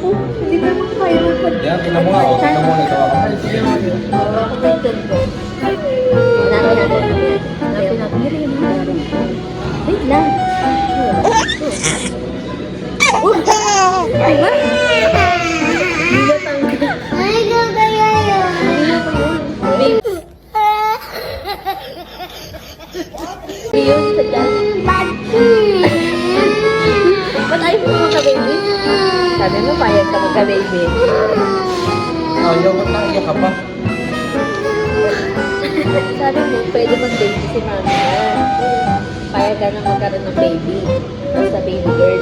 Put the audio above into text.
Naku, hindi naman kaya magpad. Yan, tingnan mo nga. O, tingnan mo. Ito ako. Ako may ganito. Hanapin natin. Hanapin natin. Hindi rin natin. Wait lang. Oh! Diba? Hindi ba tanggal? Ay, gagaya yun. Hindi ba yun? Babe. Yun sa dyan. Ba't ayaw mo magka-baby? Sabi mo, payag ka magka-baby. Ayaw, ba't naiyak ka pa? Sabi mo, pwede mag-baby si mami na. Payag ka na magkaroon ng baby. Basta baby girl.